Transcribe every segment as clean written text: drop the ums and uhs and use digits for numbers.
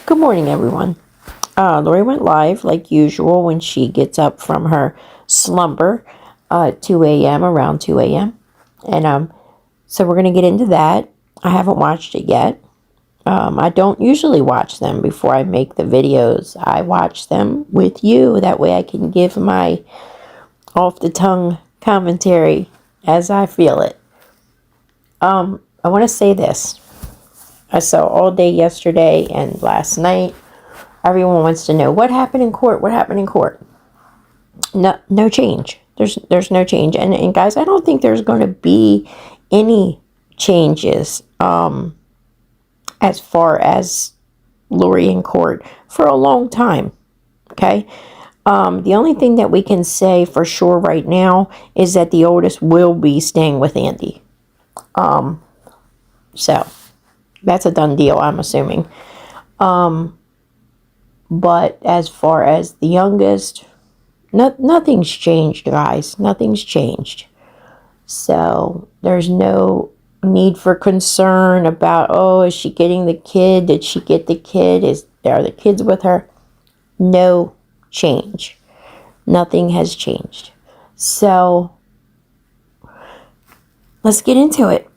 Good morning, everyone. Lori went live like usual when she gets up from her slumber, 2 a.m., around 2 a.m. And so we're going to get into that. I haven't watched it yet. I don't usually watch them before I make the videos. I watch them with you. That way I can give my off-the-tongue commentary as I feel it. I want to say this. I saw all day yesterday and last night. Everyone wants to know what happened in court. What happened in court? No change. There's no change. And guys, I don't think there's going to be any changes as far as Lori in court for a long time. Okay. The only thing that we can say for sure right now is that the oldest will be staying with Andy. So that's a done deal, I'm assuming. But as far as the youngest, nothing's changed, guys. Nothing's changed. So there's no need for concern about, oh, is she getting the kid? Did she get the kid? Are the kids with her? No change. Nothing has changed. So let's get into it.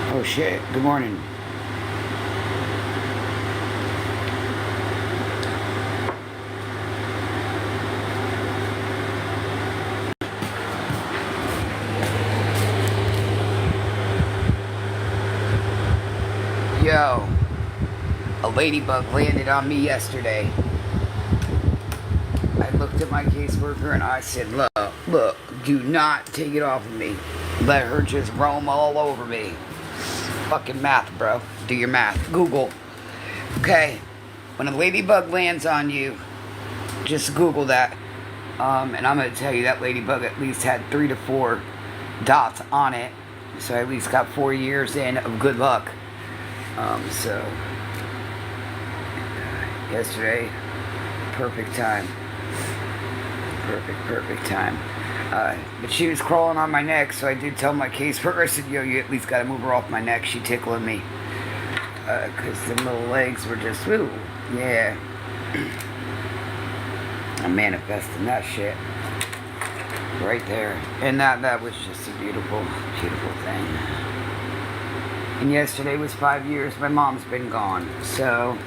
Oh shit, good morning. Yo, a ladybug landed on me yesterday. I looked at my caseworker and I said, look, do not take it off of me. Let her just roam all over me. Fucking math, bro. Do your math. Google. Okay, when a ladybug lands on you, just Google that. And I'm going to tell you that ladybug at least had 3 to 4 dots on it. So I at least got 4 years in of good luck. So yesterday, perfect time. Perfect time. But she was crawling on my neck, so I did tell my caseworker, I said, yo, you at least got to move her off my neck. She tickling me. Because the little legs were just, ooh, yeah. I'm manifesting that shit. Right there. And that was just a beautiful thing. And yesterday was 5 years my mom's been gone. So,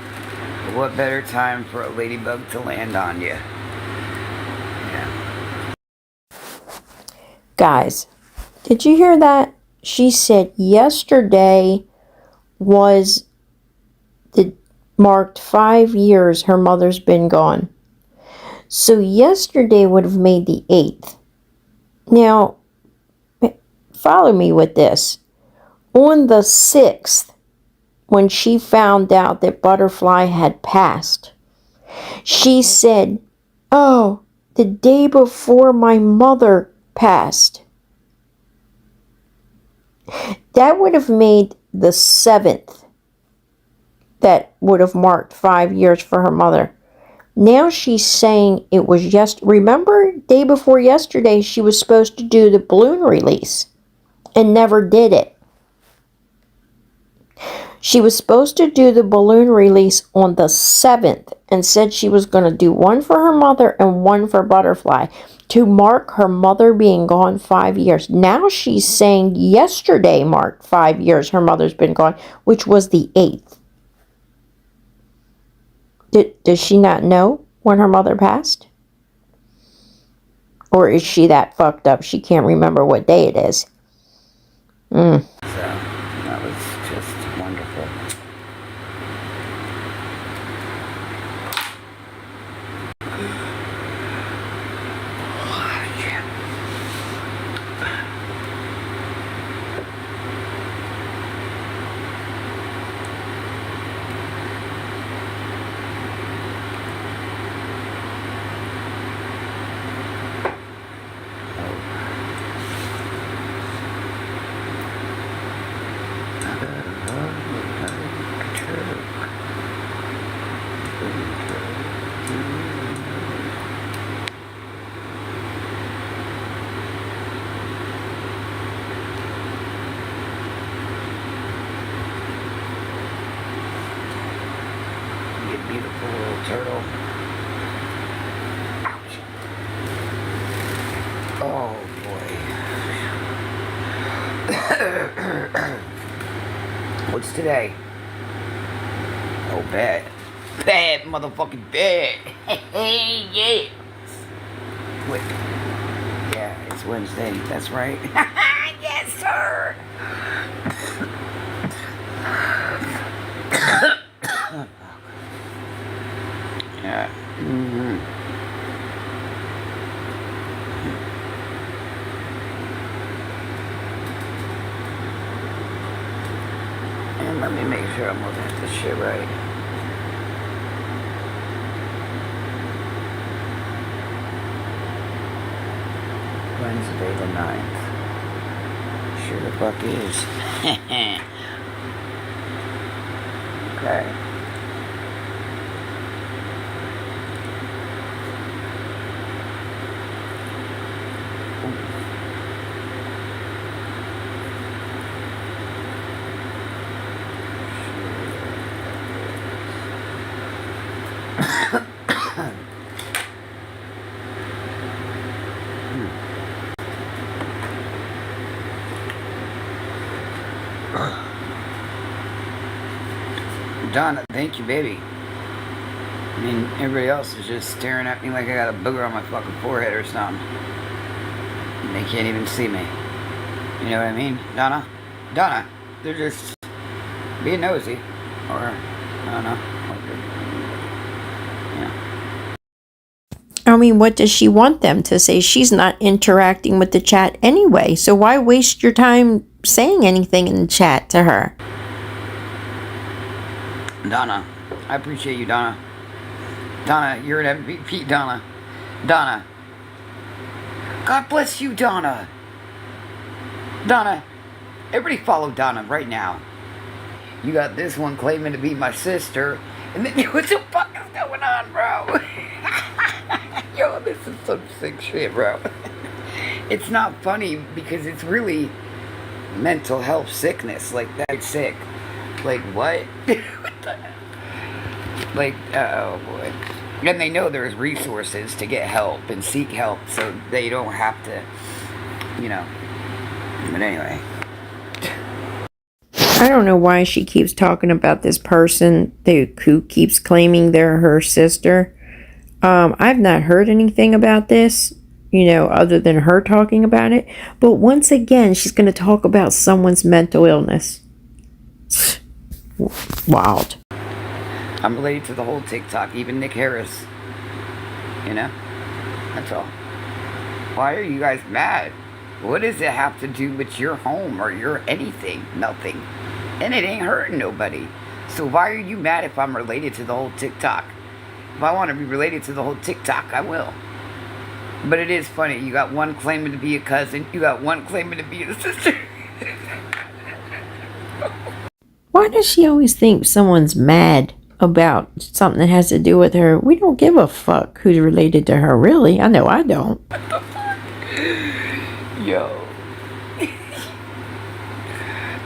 what better time for a ladybug to land on you? Yeah. Guys, did you hear that? She said yesterday was marked 5 years her mother's been gone. So yesterday would have made the 8th. Now, follow me with this. On the 6th, when she found out that Butterfly had passed, she said, oh, the day before my mother passed. That would have made the 7th. That would have marked 5 years for her mother. Now she's saying it was remember, day before yesterday, she was supposed to do the balloon release and never did it. She was supposed to do the balloon release on the 7th and said she was going to do one for her mother and one for Butterfly to mark her mother being gone 5 years. Now she's saying yesterday marked 5 years her mother's been gone, which was the 8th. Does she not know when her mother passed? Or is she that fucked up she can't remember what day it is? So, that was just wonderful. Oh boy. What's today? Oh, bad. Bad motherfucking bad. Yeah. Wait. Yeah, it's Wednesday. That's right. Yes, sir. Yeah. And let me make sure I'm looking at this shit right. Wednesday the 9th. Sure the fuck is. Okay. Donna, thank you, baby. I mean, everybody else is just staring at me like I got a booger on my fucking forehead or something. And they can't even see me. You know what I mean? Donna? Donna, they're just being nosy. Or, I don't know. Yeah. I mean, what does she want them to say? She's not interacting with the chat anyway, so why waste your time saying anything in the chat to her? Donna, I appreciate you, Donna. Donna, you're an MVP, Donna. Donna. God bless you, Donna. Donna, everybody follow Donna right now. You got this one claiming to be my sister, and then what the fuck is going on, bro? Yo, this is some sick shit, bro. It's not funny because it's really mental health sickness. Like, that's sick. Like, what? What the hell? Like, oh boy. And they know there's resources to get help and seek help, so they don't have to, you know. But anyway. I don't know why she keeps talking about this person who keeps claiming they're her sister. I've not heard anything about this, you know, other than her talking about it. But once again, she's going to talk about someone's mental illness. Wild. I'm related to the whole TikTok, even Nick Harris. You know? That's all. Why are you guys mad? What does it have to do with your home or your anything? Nothing. And it ain't hurting nobody. So why are you mad if I'm related to the whole TikTok? If I want to be related to the whole TikTok, I will. But it is funny. You got one claiming to be a cousin. You got one claiming to be a sister. Why does she always think someone's mad about something that has to do with her? We don't give a fuck who's related to her, really. I know I don't. What the fuck? Yo.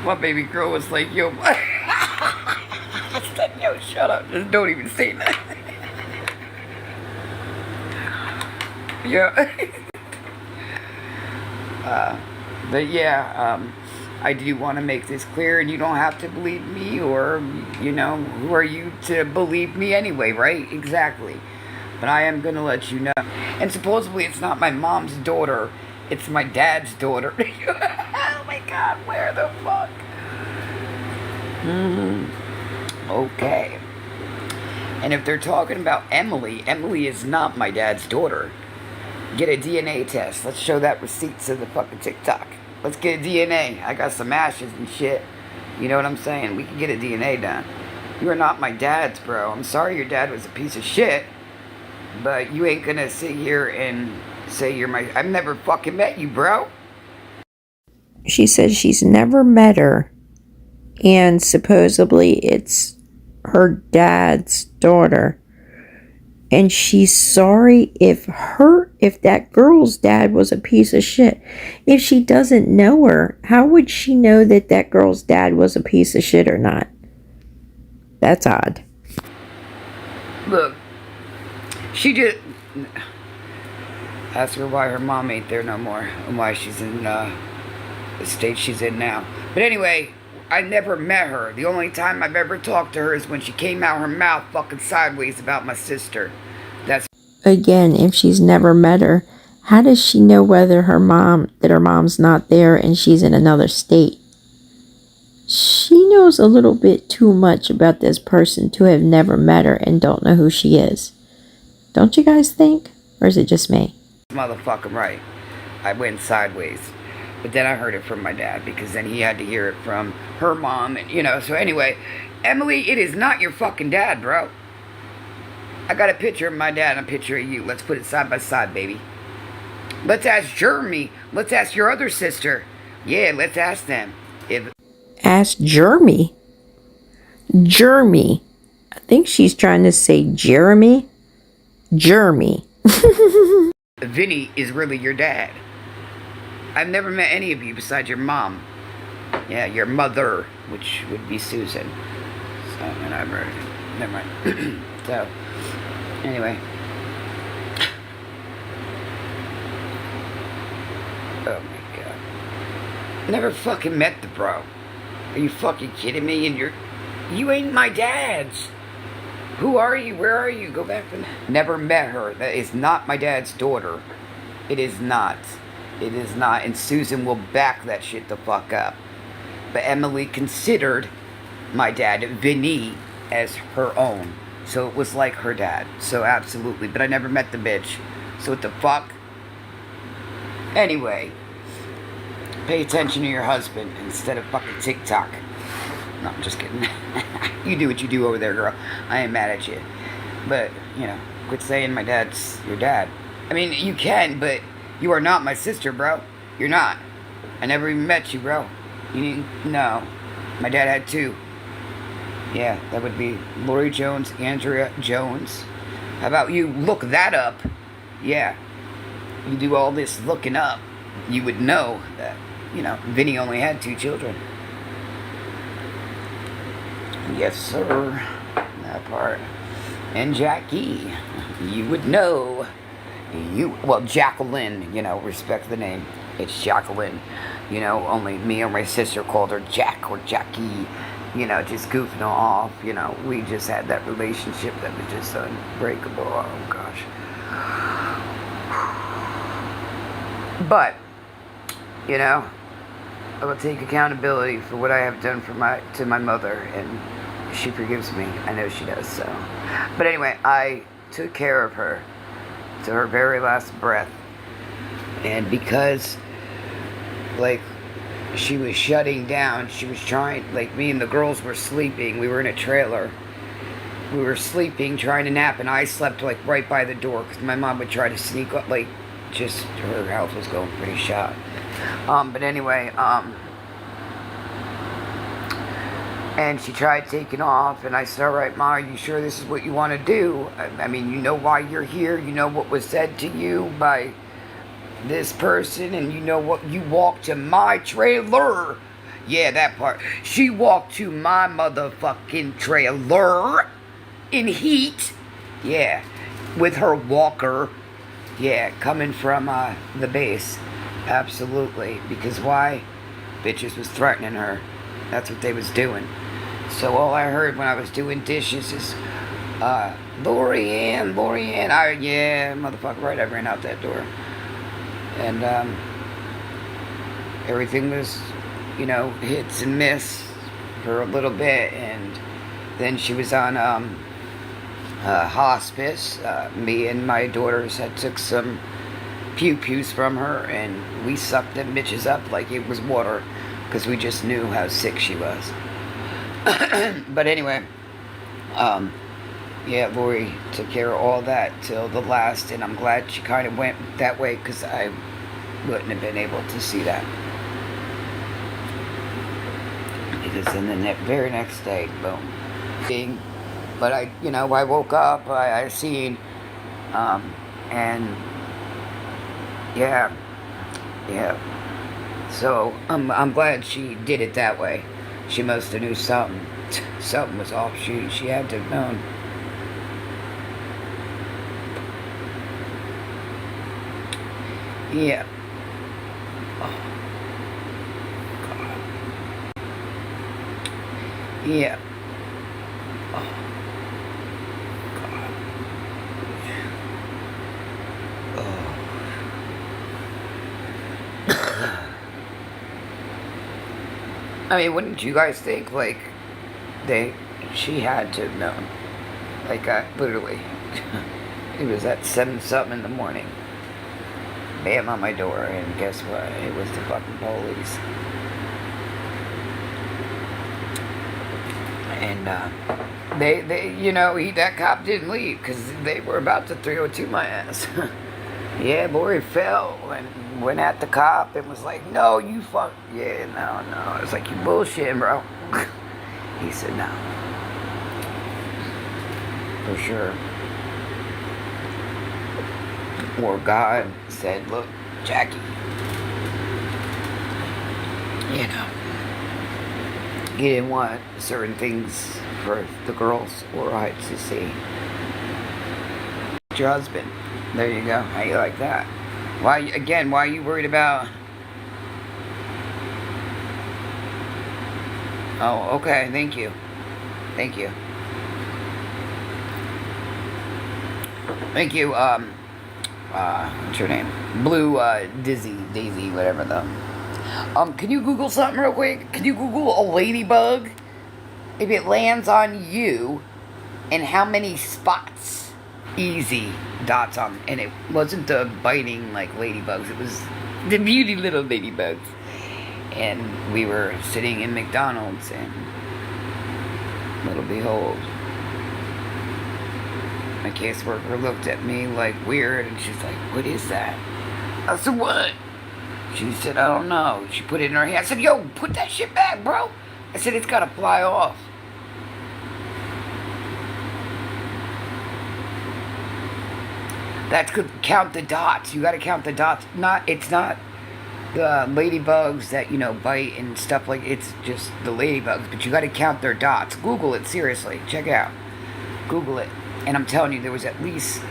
My baby girl was like, yo, what? I said, yo, shut up. Just don't even say that. Yeah. But yeah, I do want to make this clear, and you don't have to believe me, or, you know, who are you to believe me anyway, right? Exactly. But I am going to let you know. And supposedly it's not my mom's daughter, it's my dad's daughter. Oh my God, where the fuck? Okay. And if they're talking about Emily, Emily is not my dad's daughter. Get a DNA test. Let's show that receipt to the fucking TikTok. Let's get a DNA. I got some ashes and shit. You know what I'm saying? We can get a DNA done. You are not my dad's, bro. I'm sorry your dad was a piece of shit. But you ain't gonna sit here and say you're my... I've never fucking met you, bro. She says she's never met her. And supposedly it's her dad's daughter. And she's sorry if that girl's dad was a piece of shit. If she doesn't know her, how would she know that that girl's dad was a piece of shit or not? That's odd. Look, she just... Ask her why her mom ain't there no more and why she's in the state she's in now. But anyway, I never met her. The only time I've ever talked to her is when she came out her mouth fucking sideways about my sister. That's Again, if she's never met her, how does she know whether her mom's not there and she's in another state? She knows a little bit too much about this person to have never met her and don't know who she is. Don't you guys think? Or is it just me? motherfucking right. I went sideways. But then I heard it from my dad because then he had to hear it from her mom. And, so anyway, Emily, it is not your fucking dad, bro. I got a picture of my dad and a picture of you. Let's put it side by side, baby. Let's ask Jeremy. Let's ask your other sister. Yeah, let's ask them. Ask Jeremy. Jeremy. I think she's trying to say Jeremy. Jeremy. Vinny is really your dad. I've never met any of you besides your mom. Yeah, your mother, which would be Susan. So, and I've heard. Never mind. So, anyway. Oh my god. Never fucking met the bro. Are you fucking kidding me? And you ain't my dad's. Who are you? Where are you? Go back from... Never met her. That is not my dad's daughter. It is not. It is not. And Susan will back that shit the fuck up. But Emily considered my dad, Vinny, as her own. So it was like her dad. So absolutely. But I never met the bitch. So what the fuck? Anyway. Pay attention to your husband instead of fucking TikTok. No, I'm just kidding. You do what you do over there, girl. I ain't mad at you. But, quit saying my dad's your dad. I mean, you can, but you are not my sister, bro. You're not. I never even met you, bro. No. My dad had two. Yeah, that would be Lori Jones, Andrea Jones. How about you look that up? Yeah. You do all this looking up. You would know that, Vinny only had two children. Yes, sir. That part. And Jackie. You would know. Well, Jacqueline, respect the name. It's Jacqueline. Only me or my sister called her Jack or Jackie. Just goofing off. We just had that relationship that was just unbreakable. Oh, gosh. But, I will take accountability for what I have done to my mother, and she forgives me. I know she does, so. But anyway, I took care of her to her very last breath. And because, she was shutting down, she was trying, me and the girls were sleeping. We were in a trailer. We were sleeping, trying to nap, and I slept, right by the door, because my mom would try to sneak up, just her health was going pretty shot. But anyway, and she tried taking off, and I said, all right, Ma, are you sure this is what you want to do? I mean, you know why you're here, you know what was said to you by this person, and you know what, you walked to my trailer. Yeah, that part. She walked to my motherfucking trailer in heat. Yeah, with her walker. Yeah, coming from the base. Absolutely. Because why? Bitches was threatening her. That's what they was doing. So all I heard when I was doing dishes is, Lori Ann. Yeah, motherfucker, right, I ran out that door. And, everything was, hits and miss for a little bit. And then she was on, hospice. Me and my daughters had took some pew-pews from her, and we sucked them bitches up like it was water, because we just knew how sick she was. But anyway, yeah, Lori took care of all that till the last, and I'm glad she kind of went that way, because I wouldn't have been able to see that. Because then the very next day, boom. But I woke up, I seen, and yeah. So I'm glad she did it that way. She must have knew something. Something was off. She had to have known. Yeah. Yeah. I mean, wouldn't you guys think, like, she had to have known. Like, literally. It was at 7 something in the morning. Bam on my door, and guess what? It was the fucking police. And, that cop didn't leave, because they were about to 302 my ass. Yeah, boy, he fell and went at the cop and was like, no, you fuck. Yeah, no. I was like, you bullshitting, bro. He said, no. For sure. Or God said, look, Jackie, you know, you didn't want certain things for the girls or I to see. Your husband. There you go. How you like that? Why are you worried about... Oh, okay, thank you. Thank you. Thank you, what's your name? Blue, Daisy, whatever the... can you Google something real quick? Can you Google a ladybug? If it lands on you, and how many spots? Easy dots on, and it wasn't the biting like ladybugs, it was the beauty little ladybugs. And we were sitting in McDonald's, and little behold, my caseworker looked at me like weird, and she's like, what is that? I said, what? She said, I don't know. She put it in her hand. I said, yo, put that shit back, bro. I said, it's gotta fly off. That's good. Count the dots. You gotta count the dots. It's not the ladybugs that, bite and stuff like, it's just the ladybugs, but you gotta count their dots. Google it, seriously. Check it out. Google it. And I'm telling you, there was at least...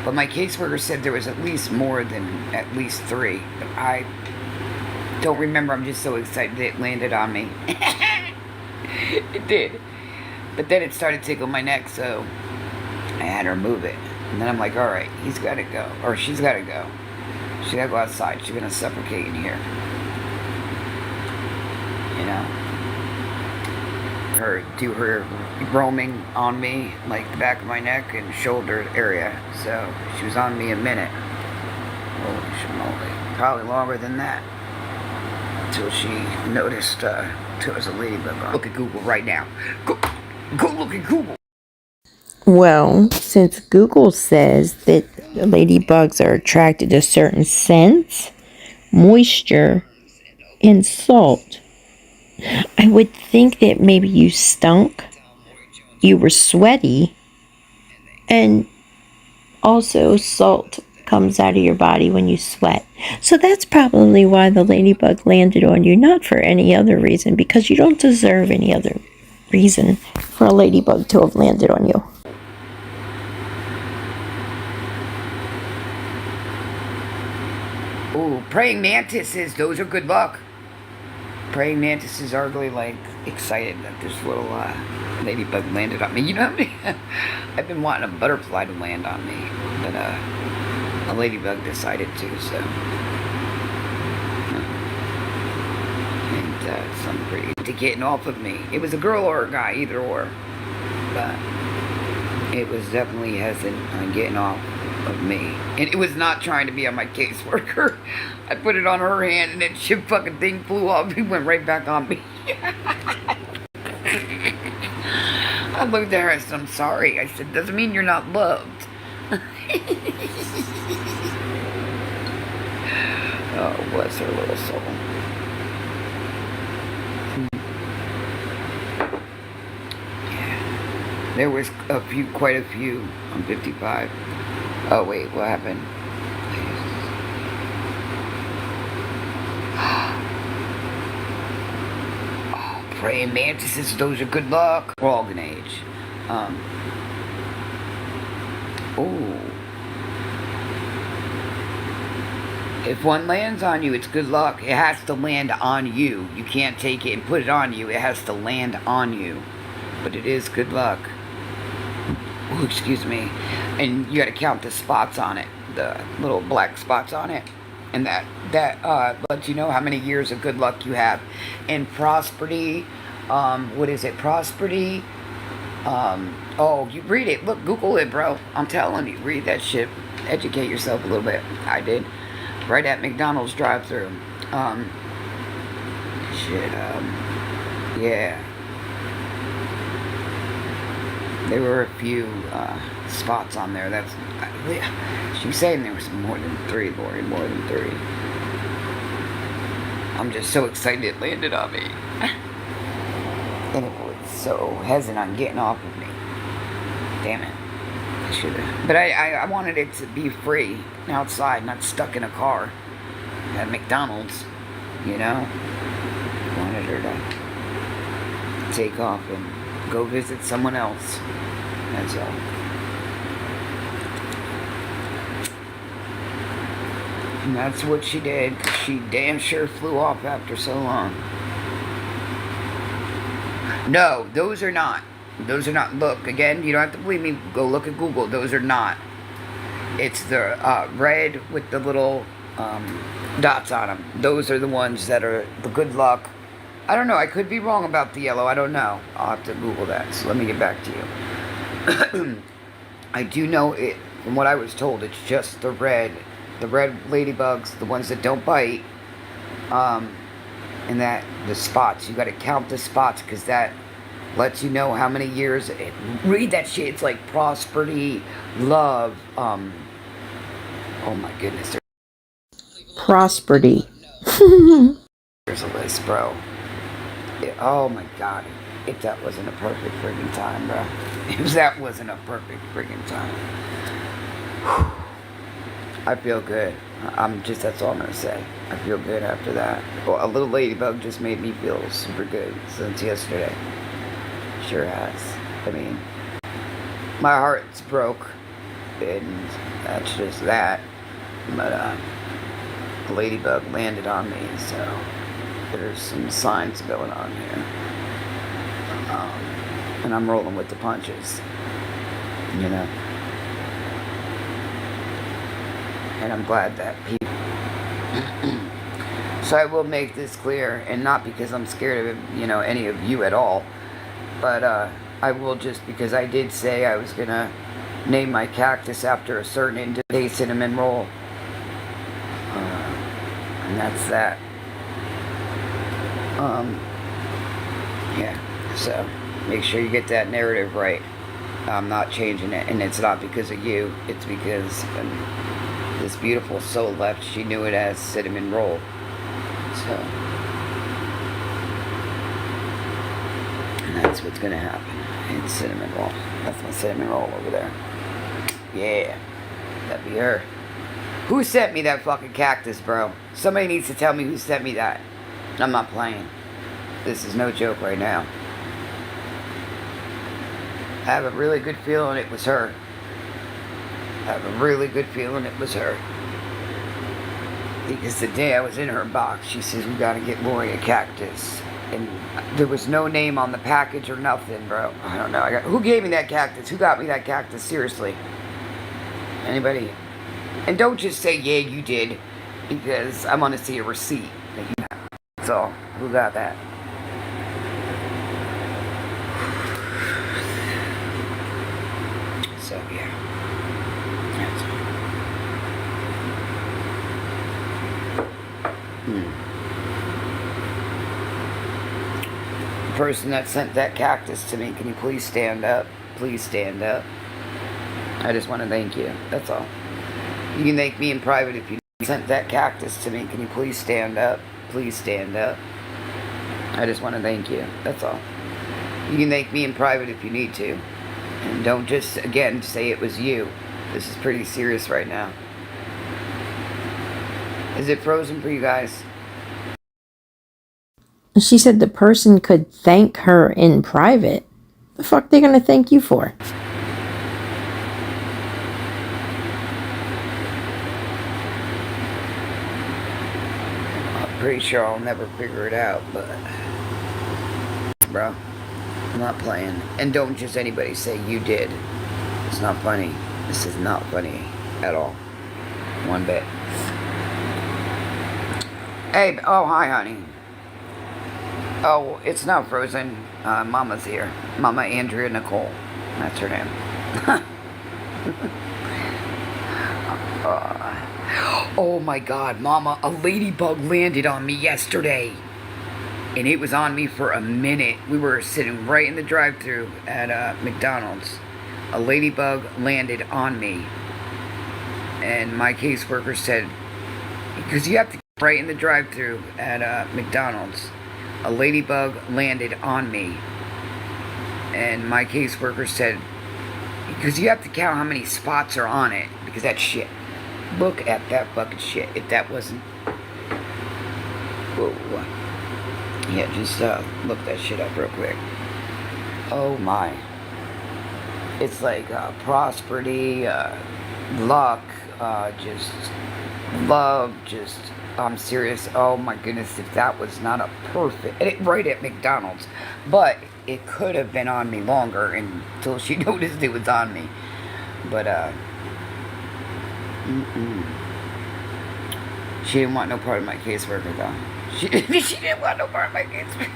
But my caseworker said there was at least more than at least 3. But I don't remember. I'm just so excited it landed on me. It did. But then it started tickling my neck, so I had to remove it. And then I'm like, alright, he's got to go. Or she's got to go. She's got to go outside. She's going to suffocate in here. You know? Do her roaming on me, like the back of my neck and shoulder area. So she was on me a minute. Holy schmoly. Probably longer than that. Until she noticed there was a ladybug on. Look at Google right now. Go look at Google. Well, since Google says that ladybugs are attracted to certain scents, moisture, and salt, I would think that maybe you stunk, you were sweaty, and also salt comes out of your body when you sweat. So that's probably why the ladybug landed on you, not for any other reason, because you don't deserve any other reason for a ladybug to have landed on you. Ooh, praying mantises, those are good luck. Praying mantises are really, like, excited that this little ladybug landed on me. You know what I mean? I've been wanting a butterfly to land on me, but a ladybug decided to, so. And some pretty to getting off of me. It was a girl or a guy, either or. But it was definitely hesitant on getting off of me. And it was not trying to be on my caseworker. I put it on her hand and that shit fucking thing flew off. It went right back on me. I looked at her and said, I'm sorry. I said, doesn't mean you're not loved. Oh, bless her little soul. Yeah. There was quite a few on 55. Oh, wait, what happened? Oh, praying mantises, those are good luck. We're all gonna age. Ooh. If one lands on you, it's good luck. It has to land on you. You can't take it and put it on you. It has to land on you. But it is good luck. Ooh, excuse me. And you got to count the spots on it, the little black spots on it, and that lets you know how many years of good luck you have. And prosperity, what is it? Prosperity. Oh, you read it. Look, Google it, bro. I'm telling you, read that shit. Educate yourself a little bit. I did. Right at McDonald's drive-thru. Yeah. There were a few spots on there. She was saying there was more than 3, Lori, more than 3. I'm just so excited it landed on me. And it was so hesitant on getting off of me. Damn it. I should have. But I wanted it to be free and outside, not stuck in a car at McDonald's, you know? Wanted her to take off and go visit someone else. That's all. And that's what she did, 'cause she damn sure flew off after so long. No, those are not. Those are not. Look, again, you don't have to believe me. Go look at Google. Those are not. It's the red with the little dots on them. Those are the ones that are the good luck. I don't know. I could be wrong about the yellow. I don't know. I'll have to Google that. So let me get back to you. I do know it. From what I was told, it's just the red ladybugs, the ones that don't bite, and that the spots. You got to count the spots because that lets you know how many years. Read that shit. It's like prosperity, love. Oh my goodness. Prosperity. There's a list, bro. Oh my god. If that wasn't a perfect friggin' time, bro. If that wasn't a perfect friggin' time. I feel good. That's all I'm gonna say. I feel good after that. Well, a little ladybug just made me feel super good since yesterday. Sure has. I mean, my heart's broke, and that's just that. But a ladybug landed on me, so there's some signs going on here. And I'm rolling with the punches, you know. And I'm glad that people. So I will make this clear, and not because I'm scared of any of you at all, but I will just because I did say I was gonna name my cactus after a certain individual cinnamon roll, and that's that. Yeah. So make sure you get that narrative right. I'm not changing it, and it's not because of you. It's because this beautiful soul left. She knew it as cinnamon roll. So, and that's what's gonna happen. It's cinnamon roll. That's my cinnamon roll over there. Yeah, that'd be her. Who sent me that fucking cactus, bro? Somebody needs to tell me who sent me that. I'm not playing. This is no joke right now. I have a really good feeling it was her. I have a really good feeling it was her. Because the day I was in her box, she says, we gotta get Lori a cactus. And there was no name on the package or nothing, bro. I don't know. Who gave me that cactus? Who got me that cactus? Seriously. Anybody? And don't just say, yeah, you did. Because I want to see a receipt that you have. So, who got that? So, yeah. The person that sent that cactus to me, can you please stand up? Please stand up. I just want to thank you. That's all. You can thank me in private if you sent that cactus to me. Can you please stand up? Please stand up. I just want to thank you. That's all. You can thank me in private if you need to. And don't just, again, say it was you. This is pretty serious right now. Is it frozen for you guys? She said the person could thank her in private. The fuck they gonna thank you for? pretty sure I'll never figure it out, but bro, I'm not playing. And don't just anybody say you did. It's not funny. This is not funny at all. One bit. Hey, oh hi honey. Oh, it's not Frozen. Mama's here. Mama Andrea Nicole. That's her name. Oh my god, Mama, a ladybug landed on me yesterday. And it was on me for a minute. We were sitting right in the drive-thru at McDonald's. A ladybug landed on me. And my caseworker said, because you have to right in the drive-thru at McDonald's. A ladybug landed on me. And my caseworker said, because you have to count how many spots are on it. Because that's shit. Look at that fucking shit. If that wasn't... Whoa. Yeah, just look that shit up real quick. Oh my. It's like prosperity, luck, just love, just... I'm serious. Oh my goodness, if that was not a perfect... right at McDonald's. But it could have been on me longer until she noticed it was on me. But, she didn't want no part of my caseworker, though. She didn't want no part of my caseworker.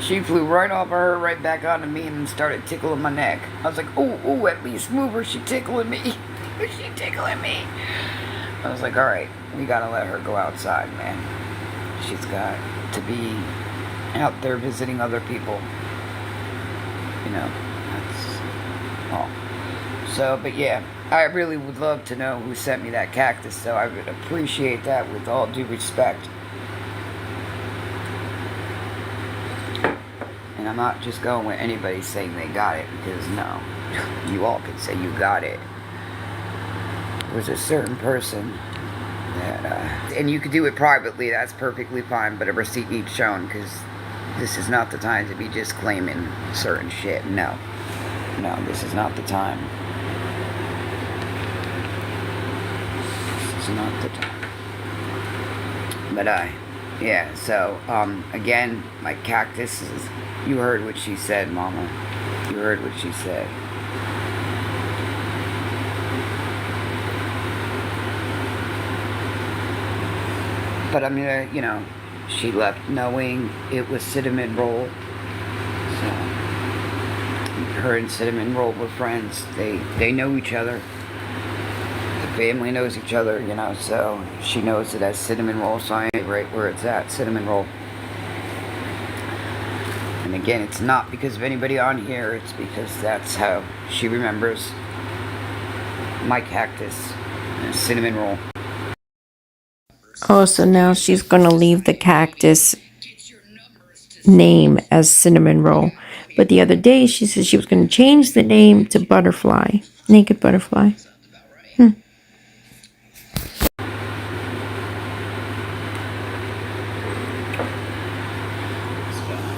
She flew right off of her, right back onto me, and started tickling my neck. I was like, ooh, at least move her. She tickling me. She tickling me. I was like, alright, we gotta let her go outside, man. She's got to be out there visiting other people. You know, that's all. So, but yeah, I really would love to know who sent me that cactus, so I would appreciate that with all due respect. And I'm not just going with anybody saying they got it, because no, you all could say you got it. Was a certain person that, and you could do it privately, that's perfectly fine, but a receipt needs shown, because this is not the time to be just claiming certain shit. No, this is not the time. This is not the time. But yeah, so, again, my cactus is, you heard what she said, Mama. You heard what she said. But I'm gonna, you know, she left knowing it was cinnamon roll. So, her and cinnamon roll were friends. They know each other. The family knows each other, you know, so she knows it as cinnamon roll, so I ain't right where it's at, cinnamon roll. And again, it's not because of anybody on here, it's because that's how she remembers my cactus, cinnamon roll. Oh, so now she's going to leave the cactus name as cinnamon roll. But the other day she said she was going to change the name to butterfly. Naked butterfly.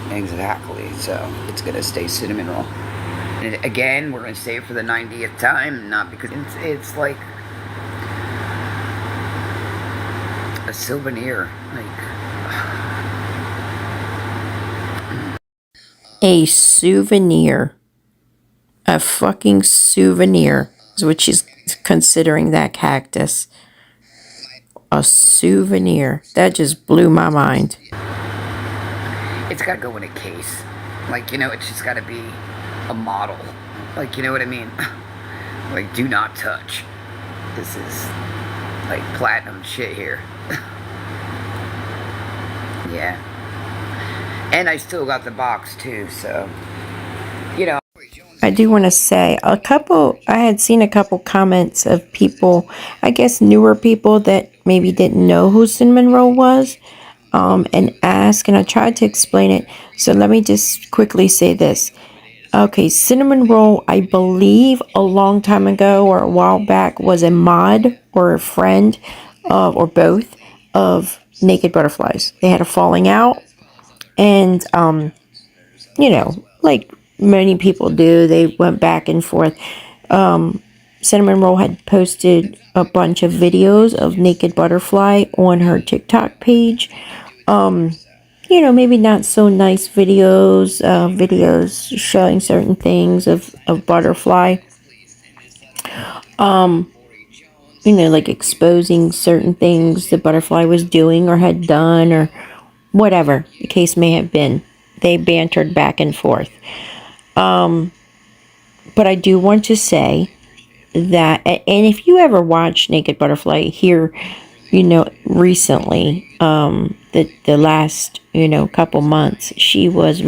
Exactly, so it's going to stay cinnamon roll. And again, we're going to say it for the 90th time, not because it's like a souvenir, like A souvenir. A fucking souvenir is what she's considering that cactus. A souvenir. That just blew my mind. it's got to go in a case. Like, you know, it's just got to be a model. Like, you know what I mean? Like, do not touch. This is like platinum shit here. Yeah. And I still got the box too, so, you know. I do want to say I had seen a couple comments of people, I guess newer people that maybe didn't know who cinnamon roll was, and ask, and I tried to explain it. So let me just quickly say this. Okay, cinnamon roll, I believe a long time ago or a while back was a mod or a friend or both of Naked Butterflies. They had a falling out, and you know, like many people do, they went back and forth. Cinnamon Roll had posted a bunch of videos of naked butterfly on her TikTok page. Maybe not so nice videos, videos showing certain things of butterfly. Like exposing certain things the butterfly was doing or had done or whatever the case may have been. They bantered back and forth. But I do want to say that, and if you ever watch Naked Butterfly here, recently, the last, couple months, she was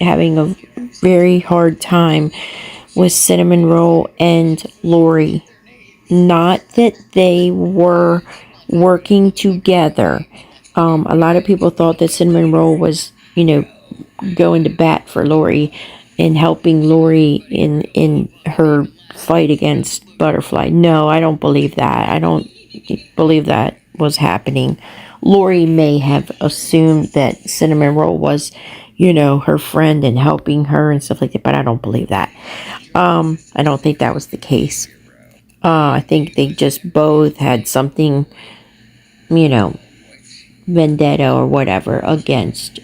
having a very hard time with Cinnamon Roll and Lori. Not that they were working together. A lot of people thought that Cinnamon Roll was, going to bat for Lori and helping Lori in her fight against Butterfly. No, I don't believe that. I don't believe that was happening. Lori may have assumed that Cinnamon Roll was, her friend and helping her and stuff like that, but I don't believe that. I don't think that was the case. I think they just both had something, vendetta or whatever against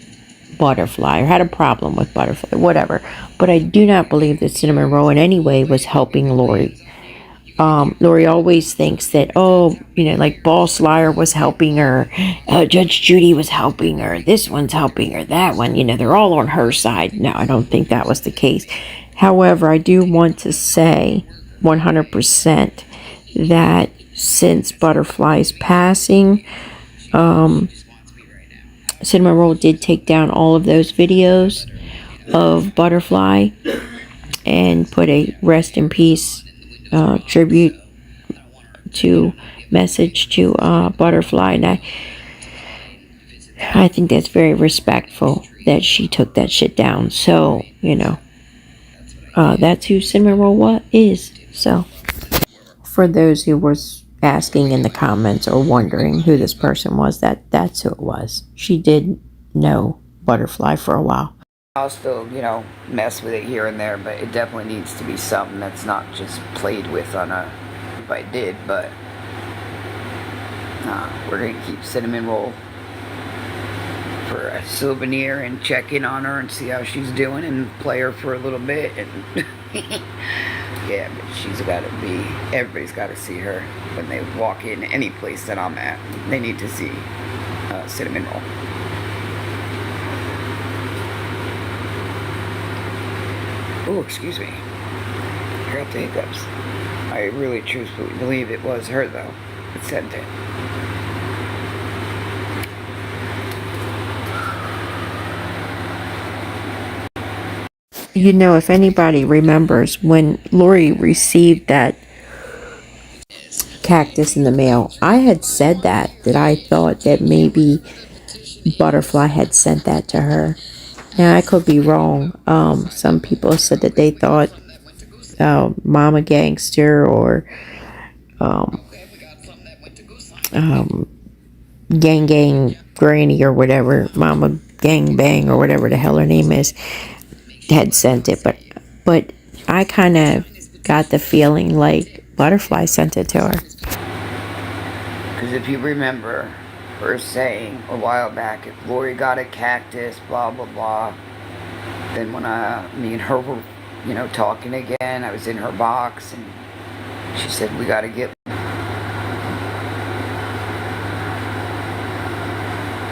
Butterfly or had a problem with Butterfly, whatever. But I do not believe that Cinnamon Roll in any way was helping Lori. Lori always thinks that, like Boss Liar was helping her, Judge Judy was helping her, this one's helping her, that one, they're all on her side. No, I don't think that was the case. However, I do want to say 100% that since Butterfly's passing, Cinnamon Roll did take down all of those videos of Butterfly and put a rest in peace tribute to message to Butterfly, and I think that's very respectful that she took that shit down. So that's who Cinnamon Roll is. So for those who was asking in the comments or wondering who this person was, that's who it was. She did know Butterfly for a while. I'll still, mess with it here and there, but it definitely needs to be something that's not just played with on a, if I did, but we're going to keep Cinnamon Roll for a souvenir and check in on her and see how she's doing and play her for a little bit. And yeah, but she's got to be, everybody's got to see her when they walk in any place that I'm at. They need to see Cinnamon Roll. Oh, excuse me. I got the hiccups. I really truthfully believe it was her, though, that sent it. If anybody remembers when Lori received that cactus in the mail, I had said that I thought that maybe Butterfly had sent that to her. Now, I could be wrong. Some people said that they thought Mama Gangster or Gang Gang Granny or whatever, Mama Gang Bang or whatever the hell her name is, had sent it. But I kind of got the feeling like Butterfly sent it to her. Because if you remember her saying a while back, if Lori got a cactus, blah, blah, blah, then when me and her were, talking again, I was in her box, and she said, we got to get...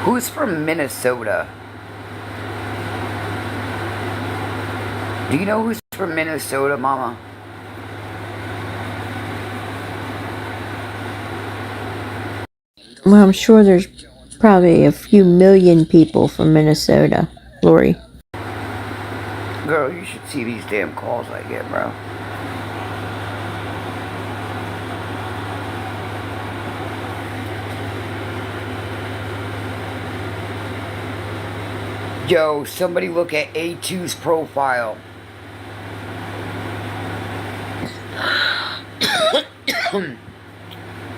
Who's from Minnesota? Do you know who's from Minnesota, Mama? Well, I'm sure there's probably a few million people from Minnesota, Lori. Girl, you should see these damn calls I get, bro. Yo, somebody look at A2's profile.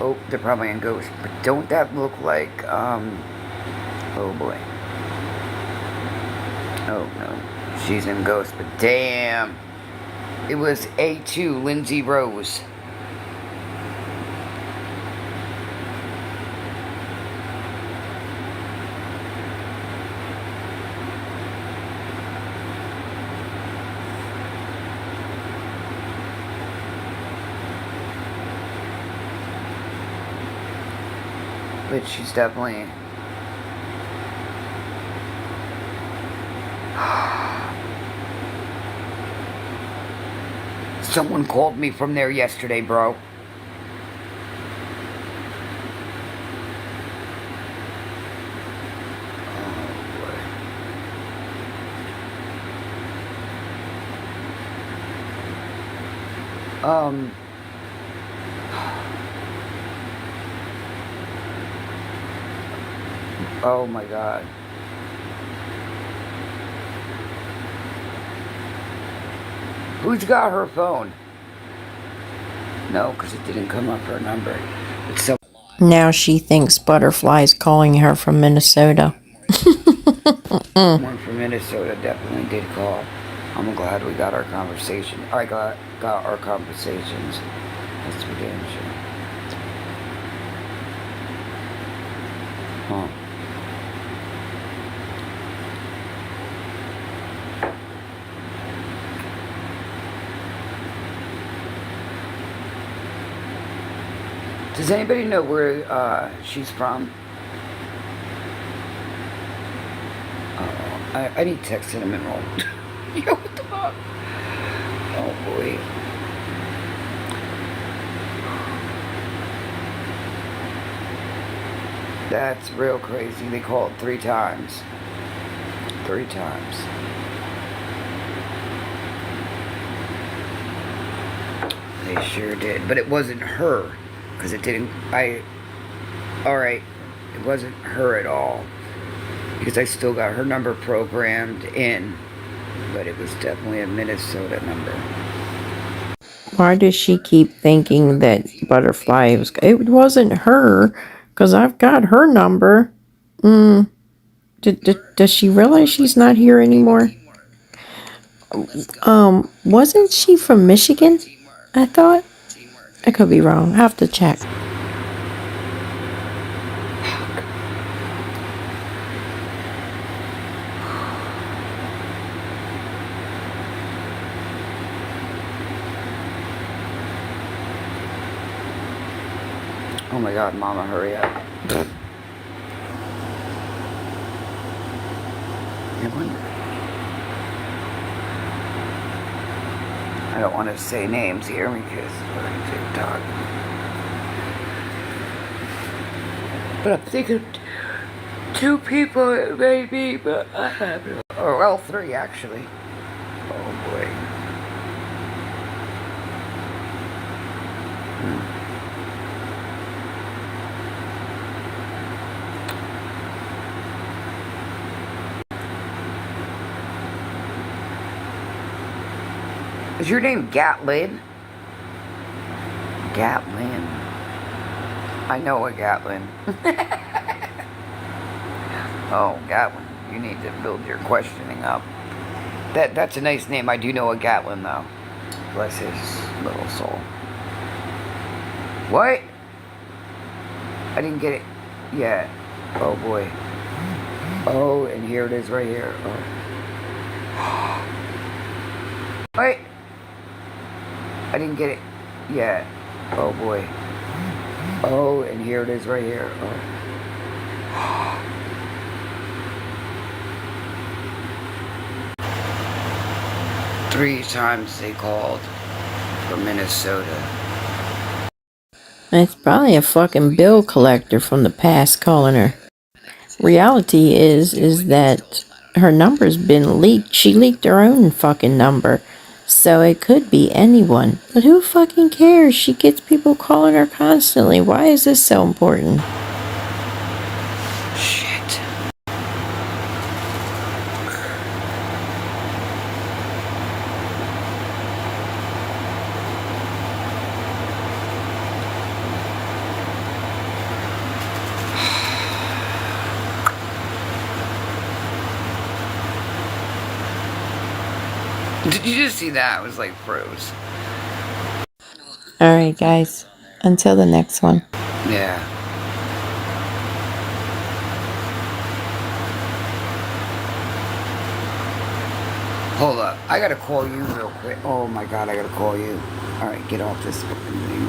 Oh, they're probably in Ghost. But don't that look like, oh boy. Oh no, she's in Ghost, but damn. It was A2, Lindsay Rose. But she's definitely... Someone called me from there yesterday, bro. Oh my God. Who's got her phone? No, because it didn't come up her number. It's so... Now she thinks Butterfly's calling her from Minnesota. Someone from Minnesota definitely did call. I'm glad we got our conversation. I got our conversations. That's for damn sure. Huh. Does anybody know where she's from? I need to text cinnamon roll. Yo, what the fuck? Oh boy. That's real crazy. They called 3 times. 3 times. They sure did. But it wasn't her. Because it didn't... Alright. It wasn't her at all. Because I still got her number programmed in. But it was definitely a Minnesota number. Why does she keep thinking that Butterfly was... It wasn't her, because I've got her number. Does she realize she's not here anymore? Wasn't she from Michigan? I thought. I could be wrong. I have to check. Oh my God, Mama, hurry up. I don't want to say names here because we're TikTok. But I'm thinking 2 people it may be, but I have no... Or well, 3 actually. Oh boy. Is your name Gatlin? Gatlin. I know a Gatlin. Oh, Gatlin. You need to build your questioning up. That's a nice name. I do know a Gatlin, though. Bless his little soul. What? I didn't get it yet. Oh, boy. Oh, and here it is right here. Oh. Wait. I didn't get it yet. Oh boy. Oh, and here it is right here. Oh. 3 times they called from Minnesota. It's probably a fucking bill collector from the past calling her. Reality is that her number's been leaked. She leaked her own fucking number. So it could be anyone. But who fucking cares? She gets people calling her constantly. Why is this so important? Shit. Did you just see that? It was like froze. Alright, guys. Until the next one. Yeah. Hold up. I gotta call you real quick. Oh my God, I gotta call you. Alright, get off this fucking thing.